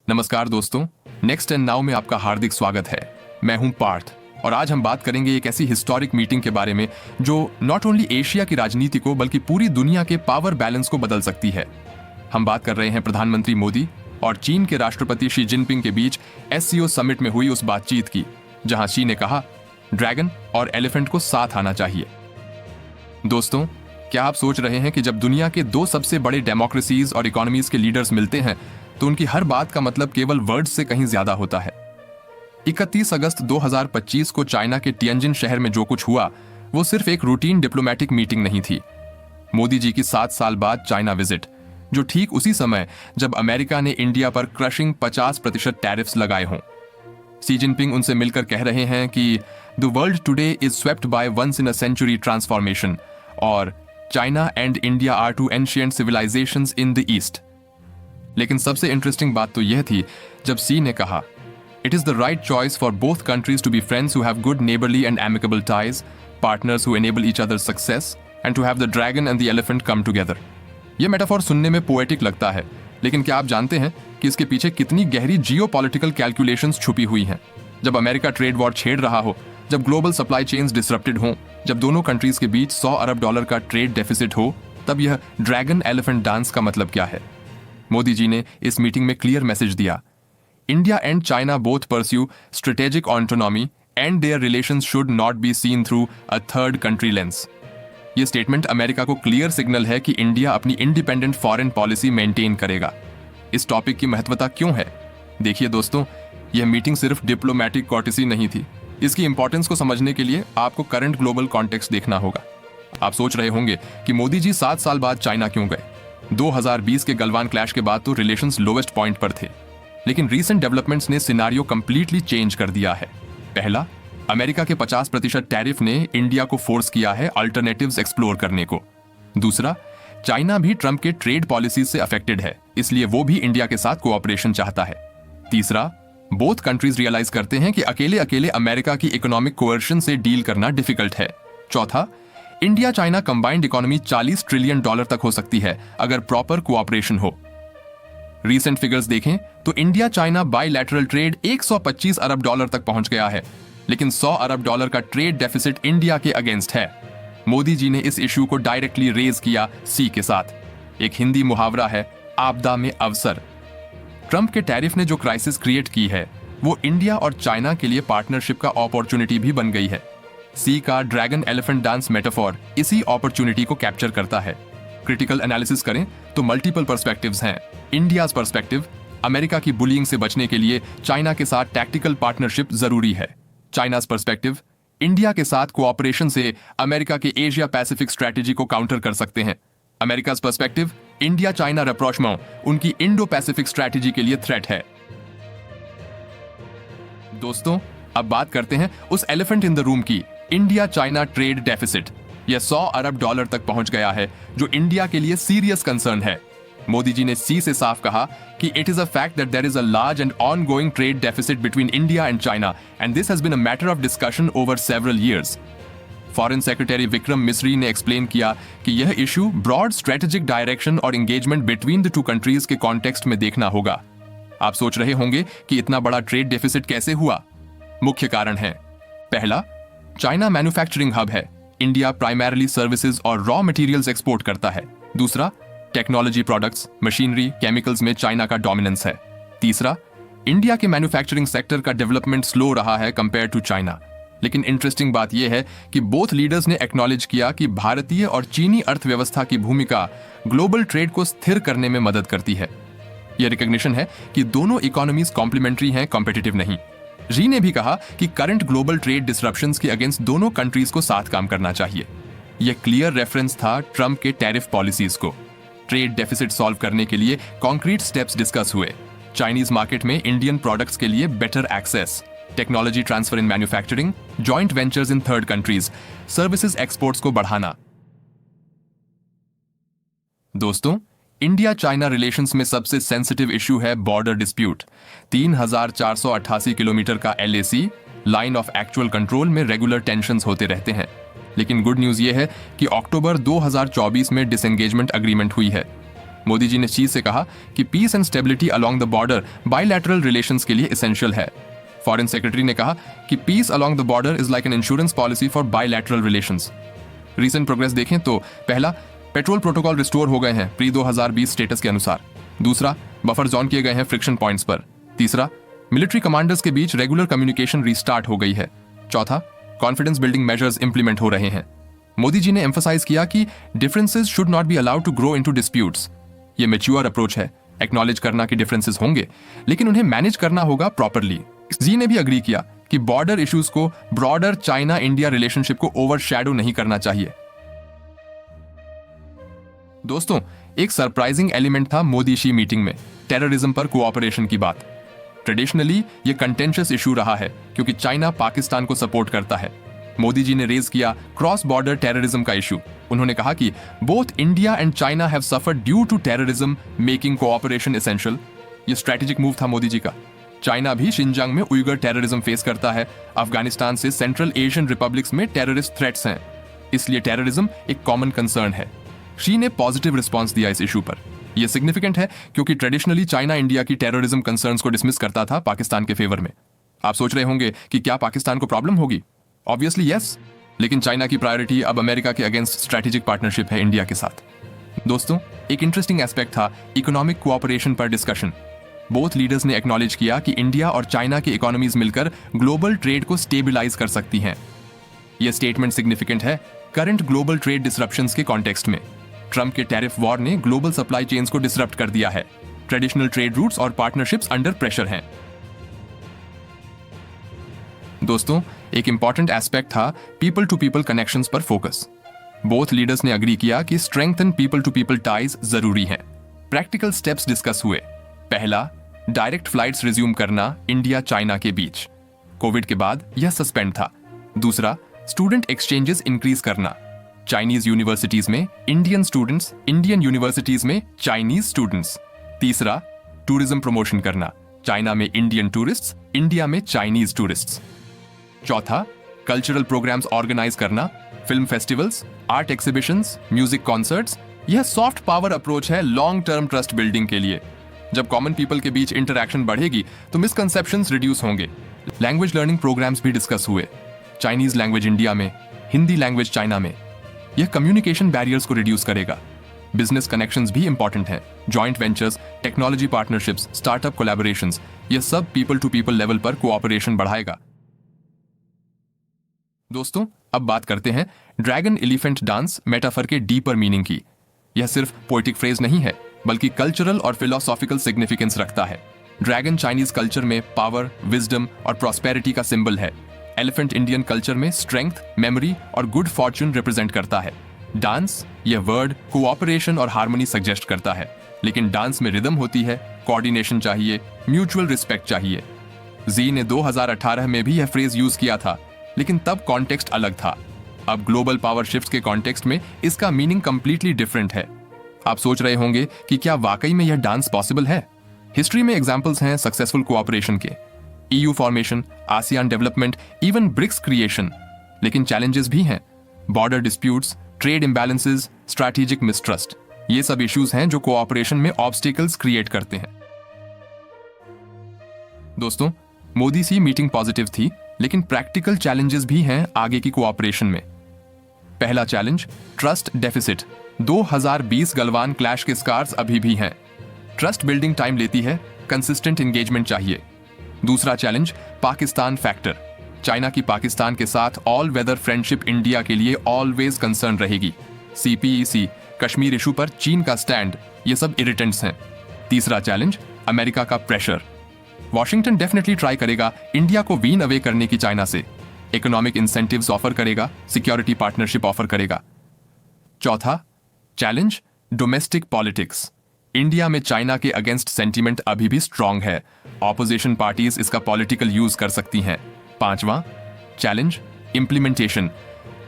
नमस्कार दोस्तों, next and now में आपका हार्दिक स्वागत है। मैं हूं पार्थ और आज हम बात करेंगे एक ऐसी हिस्टोरिक मीटिंग के बारे में जो नॉट ओनली एशिया की राजनीति को बल्कि पूरी दुनिया के पावर बैलेंस को बदल सकती है। हम बात कर रहे हैं प्रधानमंत्री मोदी और चीन के राष्ट्रपति शी जिनपिंग के बीच एससीओ समिट में हुई उस बातचीत की, जहां शी ने कहा ड्रैगन और एलिफेंट को साथ आना चाहिए। दोस्तों, क्या आप सोच रहे हैं कि जब दुनिया के दो सबसे बड़े डेमोक्रेसीज और इकोनॉमीज के लीडर्स मिलते हैं तो उनकी हर बात का मतलब केवल वर्ड्स से कहीं ज्यादा होता है। 31 अगस्त 2025 को चाइना के टिएनजिन शहर में जो कुछ हुआ वो सिर्फ एक रूटीन डिप्लोमेटिक मीटिंग नहीं थी। मोदी जी की 7 साल बाद चाइना विजिट, जो ठीक उसी समय जब अमेरिका ने इंडिया पर क्रशिंग 50% टैरिफ्स लगाए हों। शी जिनपिंग उनसे मिलकर कह रहे हैं कि the world today is swept by once in a century transformation और China and India are two ancient civilisations in the east. लेकिन सबसे इंटरेस्टिंग बात तो यह थी जब सी ने कहा it is the right choice for both countries to be friends who have good neighbourly and amicable ties, partners who enable each other success and to have the dragon and the elephant come together. यह metaphor सुनने में poetic लगता है, लेकिन क्या आप जानते हैं कि इसके पीछे कितनी गहरी जियोपॉलिटिकल कैलकुलेशंस छुपी हुई हैं? जब अमेरिका ट्रेड वॉर छेड़ रहा हो, जब ग्लोबल सप्लाई चेन्स डिसरप्टेड हों, जब दोनों कंट्रीज के बीच $100 अरब का ट्रेड डेफिसिट हो, तब यह ड्रैगन एलिफेंट डांस का मतलब क्या है? मोदी जी ने इस मीटिंग में क्लियर मैसेज दिया, India and China both pursue strategic autonomy and their relations should not be seen through a third country lens. यह स्टेटमेंट अमेरिका को क्लियर सिग्नल है कि इंडिया अपनी इंडिपेंडेंट फॉरेन पॉलिसी मेंटेन करेगा। इस topic की महत्वता क्यों है? देखिए दोस्तों, यह मीटिंग सिर्फ डिप्लोमेटिक कॉर्टेसी नहीं थी। इसकी इंपॉर्टेंस को समझने के लिए आपको करंट ग्लोबल कॉन्टेक्स्ट देखना होगा। आप सोच रहे होंगे कि मोदी जी 7 साल बाद चाइना क्यों गए? 2020 के गलवान क्लैश के बाद तो रिलेशंस लोवेस्ट पॉइंट पर थे, लेकिन रीसेंट डेवलपमेंट्स ने सिनारियो कंप्लीटली चेंज कर दिया है। पहला, अमेरिका के 50% टैरिफ ने इंडिया को फोर्स किया है अल्टरनेटिव्स एक्सप्लोर करने को। दूसरा, चाइना भी ट्रंप के ट्रेड पॉलिसीज से अफेक्टेड है, इसलिए वो भी इंडिया के साथ कोऑपरेशन चाहता है। तीसरा, बोथ कंट्रीज रियलाइज करते हैं कि अकेले अकेले अमेरिका की इकोनॉमिक कोअर्शन से डील करना डिफिकल्ट है। चौथा, India China combined economy $40 trillion तक हो सकती है अगर प्रॉपर कोऑपरेशन हो। रीसेंट फिगर्स देखें तो इंडिया चाइना बायलैटरल ट्रेड $125 अरब तक पहुंच गया है, लेकिन $100 अरब का ट्रेड डेफिसिट इंडिया के अगेंस्ट है। मोदी जी ने इस इशू को डायरेक्टली रेज किया सी के साथ। एक हिंदी मुहावरा है, आपदा में अवसर। ट्रंप के टैरिफ ने जो क्राइसिस क्रिएट की है वो इंडिया और चाइना के लिए पार्टनरशिप का अपॉर्चुनिटी भी बन गई है। सी का ड्रैगन एलिफेंट डांस मेटाफोर इसी अपॉर्चुनिटी को कैप्चर करता है। क्रिटिकल एनालिसिस करें तो मल्टीपल पर्सपेक्टिव्स हैं। इंडियाज पर्सपेक्टिव, अमेरिका की बुलिंग से बचने के लिए चाइना के साथ टैक्टिकल पार्टनरशिप जरूरी है। चाइनाज पर्सपेक्टिव, इंडिया के साथ कोऑपरेशन से अमेरिका के एशिया पैसिफिक स्ट्रेटेजी को काउंटर कर सकते हैं। अमेरिकाज पर्सपेक्टिव, इंडिया चाइना रैप्रोचमेंट उनकी इंडो पैसिफिक स्ट्रेटेजी के लिए थ्रेट है। दोस्तों, अब बात करते हैं उस एलिफेंट इन द रूम की, इंडिया चाइना ट्रेड डेफिसिट। यह $100 अरब तक पहुंच गया है, जो इंडिया के लिए सीरियस कंसर्न है। मोदी जी ने सी से साफ कहा कि it is a fact that there is a large and ongoing trade deficit between India and China and this has been a matter of discussion over several years. Foreign secretary Vikram Misri ने explain किया कि यह issue broad strategic direction और engagement between the two countries के context में देखना होगा। आप सोच रहे होंगे कि इतना बड़ा ट्रेड डेफिसिट कैसे हुआ? मुख्य कारण है, पहला, चाइना मैन्युफैक्चरिंग हब है। इंडिया प्राइमरीली सर्विसेज और रॉ मटेरियल्स एक्सपोर्ट करता है। दूसरा, टेक्नोलॉजी प्रोडक्ट्स, मशीनरी, केमिकल्स में चाइना का डोमिनेंस है। तीसरा, इंडिया के मैन्युफैक्चरिंग सेक्टर का डेवलपमेंट स्लो रहा है कंपेयर टू चाइना। लेकिन इंटरेस्टिंग बात यह है कि बोथ लीडर्स ने एक्नॉलेज किया कि भारतीय और चीनी अर्थव्यवस्था की भूमिका ग्लोबल ट्रेड को स्थिर करने में मदद करती है। यह रिकॉग्निशन है कि दोनों इकोनॉमीज कॉम्प्लीमेंट्री हैं, कॉम्पिटिटिव नहीं। री ने भी कहा कि करंट ग्लोबल ट्रेड डिसरप्शंस के अगेंस्ट दोनों कंट्रीज को साथ काम करना चाहिए। यह क्लियर रेफरेंस था ट्रंप के टैरिफ पॉलिसीज को। ट्रेड डेफिसिट सॉल्व करने के लिए कॉन्क्रीट स्टेप्स डिस्कस हुए। चाइनीज मार्केट में इंडियन प्रोडक्ट्स के लिए better access, technology transfer in manufacturing, joint ventures in third countries, services exports को बढ़ाना। दोस्तों, इंडिया चाइना रिलेशंस में सबसे सेंसिटिव इशू है बॉर्डर डिस्प्यूट। 3488 किलोमीटर का LAC, line of actual control में रेगुलर टेंशंस होते रहते हैं। लेकिन गुड न्यूज यह है कि अक्टूबर 2024 में डिसएंगेजमेंट अग्रीमेंट हुई है। मोदी जी ने शी से कहा कि peace and stability along the border bilateral relations के लिए एसेंशियल है। फॉरेन सेक्रेटरी ने कहा कि peace along the border is like an insurance policy for bilateral relations. Recent progress देखें तो पहला, पेट्रोल प्रोटोकॉल रिस्टोर हो गए हैं प्री 2020 स्टेटस के अनुसार। दूसरा, बफर जोन किए गए हैं फ्रिक्शन पॉइंट्स पर। तीसरा, मिलिट्री कमांडर्स के बीच रेगुलर कम्युनिकेशन रीस्टार्ट हो गई है। चौथा, कॉन्फिडेंस बिल्डिंग मेजर्स इंप्लीमेंट हो रहे हैं। मोदी जी ने एम्फसाइज किया कि differences should not be allowed to grow into disputes. ये मैच्योर अप्रोच है, एक्नॉलेज करना कि डिफरेंसेस होंगे लेकिन उन्हें मैनेज करना होगा प्रॉपरली। जी ने भी अग्री किया कि बॉर्डर इश्यूज को ब्रॉडर चाइना इंडिया रिलेशनशिप को ओवरशैडो नहीं करना चाहिए। दोस्तों, एक सरप्राइजिंग एलिमेंट था मोदी शी मीटिंग में, टेररिज्म पर कोऑपरेशन की बात। ट्रेडिशनली ये कंटेंशियस इशू रहा है क्योंकि चाइना पाकिस्तान को सपोर्ट करता है। मोदी जी ने रेज किया क्रॉस बॉर्डर टेररिज्म का इशू। उन्होंने कहा कि both India and China have suffered due to terrorism, making cooperation essential. ये स्ट्रेटेजिक मूव था मोदी जी का। चाइना भी शिनजांग में उइगर टेररिज्म फेस करता है। अफगानिस्तान से सेंट्रल एशियन रिपब्लिक्स में टेररिस्ट थ्रेट्स हैं, इसलिए टेररिज्म एक कॉमन कंसर्न है। शी ने पॉजिटिव रिस्पॉन्स दिया इस इशू पर। यह सिग्निफिकेंट है क्योंकि ट्रेडिशनली चाइना इंडिया की टेररिज्म कंसर्न्स को डिसमिस करता था पाकिस्तान के फेवर में। आप सोच रहे होंगे कि क्या पाकिस्तान को प्रॉब्लम होगी? ऑब्वियसली यस, लेकिन चाइना की प्रायोरिटी अब अमेरिका के अगेंस्ट स्ट्रेटेजिक पार्टनरशिप है इंडिया के साथ। दोस्तों, एक इंटरेस्टिंग एस्पेक्ट था इकोनॉमिक कोऑपरेशन पर डिस्कशन। बोथ लीडर्स ने एक्नॉलेज किया कि इंडिया और चाइना की इकोनॉमीज मिलकर ग्लोबल ट्रेड को स्टेबलाइज कर सकती हैं। यह स्टेटमेंट सिग्निफिकेंट है करंट ग्लोबल ट्रेड डिसरप्शंस के कॉन्टेक्स्ट में। ट्रंप के टैरिफ वॉर ने ग्लोबल सप्लाई चेन्स को डिसरप्ट कर दिया है। ट्रेडिशनल ट्रेड रूट्स और पार्टनरशिप्स अंडर प्रेशर हैं। दोस्तों, एक इंपॉर्टेंट एस्पेक्ट था पीपल टू पीपल कनेक्शंस पर फोकस। बोथ लीडर्स ने अग्री किया कि strengthen people to people ties जरूरी है। प्रैक्टिकल स्टेप्स डिस्कस हुए। पहला, डायरेक्ट फ्लाइट्स रिज्यूम करना इंडिया चाइना के बीच। कोविड के बाद यह सस्पेंड था। दूसरा, स्टूडेंट एक्सचेंजेस इंक्रीज करना। चाइनीज यूनिवर्सिटीज में इंडियन स्टूडेंट्स, इंडियन यूनिवर्सिटीज में चाइनीज स्टूडेंट्स। तीसरा, टूरिज्म प्रमोशन करना। चाइना में इंडियन टूरिस्ट्स, इंडिया में चाइनीज टूरिस्ट्स। चौथा, कल्चरल प्रोग्राम्स ऑर्गेनाइज करना, film festivals, art exhibitions, music concerts. यह सॉफ्ट पावर अप्रोच है लॉन्ग टर्म ट्रस्ट बिल्डिंग के लिए। जब कॉमन पीपल के बीच इंटरैक्शन बढ़ेगी तो मिसकंसेप्शंस रिड्यूस होंगे। लैंग्वेज लर्निंग प्रोग्राम्स भी डिस्कस हुए। चाइनीज लैंग्वेज इंडिया में, हिंदी लैंग्वेज चाइना में। यह कम्युनिकेशन बैरियर्स को रिड्यूस करेगा। बिजनेस कनेक्शंस भी इंपॉर्टेंट हैं। Joint ventures, technology partnerships, startup collaborations, यह सब पीपल टू पीपल लेवल पर कोऑपरेशन बढ़ाएगा। दोस्तों, अब बात करते हैं ड्रैगन एलिफेंट डांस मेटाफर के डीपर मीनिंग की। यह सिर्फ पोएटिक फ्रेज नहीं है बल्कि कल्चरल और फिलोसॉफिकल सिग्निफिकेंस रखता है। ड्रैगन चाइनीज कल्चर में पावर, विजडम और प्रॉस्पेरिटी का सिंबल है। एलिफेंट इंडियन कल्चर में स्ट्रेंथ, मेमोरी और गुड फॉर्च्यून रिप्रेजेंट करता है। डांस, यह वर्ड कोऑपरेशन और हार्मनी सजेस्ट करता है, लेकिन डांस में रिदम होती है, कोऑर्डिनेशन चाहिए, म्यूचुअल रिस्पेक्ट चाहिए। जी ने 2018 में भी यह फ्रेज यूज किया था, लेकिन तब कॉन्टेक्स्ट अलग था। अब ग्लोबल पावर शिफ्ट के कॉन्टेक्स्ट में इसका मीनिंग कंप्लीटली डिफरेंट है। आप सोच रहे होंगे कि क्या वाकई में यह डांस पॉसिबल है? हिस्ट्री में एग्जांपल्स हैं सक्सेसफुल कोऑपरेशन के, EU formation, ASEAN development, even BRICS creation. लेकिन चैलेंजेस भी हैं, border disputes, trade imbalances, strategic mistrust. ये सब इश्यूज हैं जो कोऑपरेशन में ऑब्स्टिकल्स क्रिएट करते हैं। दोस्तों, मोदी सी मीटिंग पॉजिटिव थी, लेकिन प्रैक्टिकल चैलेंजेस भी हैं आगे की कोऑपरेशन में। पहला challenge, trust deficit. 2020 Galwan clash के स्कार्स अभी भी हैं। ट्रस्ट बिल्डिंग टाइम लेती है, कंसिस्टेंट एंगेजमेंट चाहिए। दूसरा चैलेंज, पाकिस्तान फैक्टर। चाइना की पाकिस्तान के साथ ऑल वेदर फ्रेंडशिप इंडिया के लिए ऑलवेज कंसर्न रहेगी। CPEC, कश्मीर इशू पर चीन का स्टैंड, ये सब इरिटेंट्स हैं। तीसरा चैलेंज, अमेरिका का प्रेशर। वॉशिंगटन डेफिनेटली ट्राई करेगा इंडिया को वीन अवे करने की चाइना से। इकोनॉमिक इंसेंटिव्स ऑफर करेगा, सिक्योरिटी पार्टनरशिप ऑफर करेगा। चौथा चैलेंज, डोमेस्टिक पॉलिटिक्स। इंडिया में चाइना के अगेंस्ट सेंटीमेंट अभी भी स्ट्रांग है। ऑपोजिशन पार्टीज इसका पॉलिटिकल यूज कर सकती हैं। पांचवा चैलेंज, इंप्लीमेंटेशन।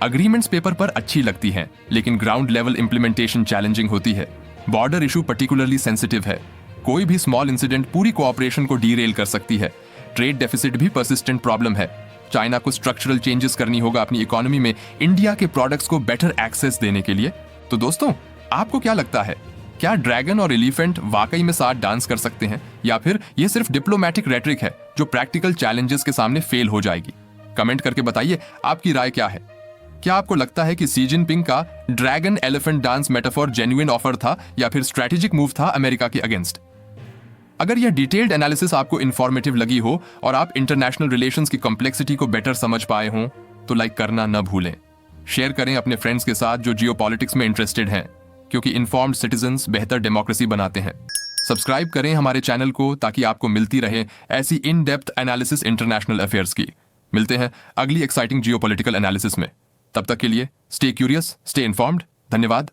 अग्रीमेंट्स पेपर पर अच्छी लगती हैं, लेकिन ग्राउंड लेवल इंप्लीमेंटेशन चैलेंजिंग होती है। बॉर्डर इशू पर्टिकुलरली सेंसिटिव है। कोई भी स्मॉल इंसिडेंट पूरी कोऑपरेशन को डीरेल कर सकती है। ट्रेड डेफिसिट भी पर्सिस्टेंट प्रॉब्लम है। चाइना को स्ट्रक्चरल चेंजेस करनी होगा अपनी इकोनॉमी में इंडिया के प्रोडक्ट्स को बेटर एक्सेस देने के लिए। तो दोस्तों, आपको क्या लगता है, क्या ड्रैगन और एलिफेंट वाकई में साथ डांस कर सकते हैं, या फिर ये सिर्फ डिप्लोमेटिक रेटरिक है जो प्रैक्टिकल चैलेंजेस के सामने फेल हो जाएगी? कमेंट करके बताइए आपकी राय क्या है। क्या आपको लगता है कि सी जिनपिंग का dragon elephant dance metaphor genuine offer था या फिर स्ट्रेटेजिक मूव था अमेरिका के अगेंस्ट? अगर यह डिटेल्ड एनालिसिस आपको इंफॉर्मेटिव लगी हो और आप इंटरनेशनल रिलेशंस की कॉम्प्लेक्सिटी को बेटर समझ पाए हों तो लाइक करना न भूलें। शेयर करें अपने फ्रेंड्स के साथ जो जियोपॉलिटिक्स में इंटरेस्टेड हैं, क्योंकि इन्फॉर्म्ड सिटीजंस बेहतर डेमोक्रेसी बनाते हैं। सब्सक्राइब करें हमारे चैनल को ताकि आपको मिलती रहे ऐसी in depth analysis international affairs की। मिलते हैं अगली एक्साइटिंग जियोपॉलिटिकल एनालिसिस में। तब तक के लिए स्टे क्यूरियस, स्टे इन्फॉर्म्ड। धन्यवाद।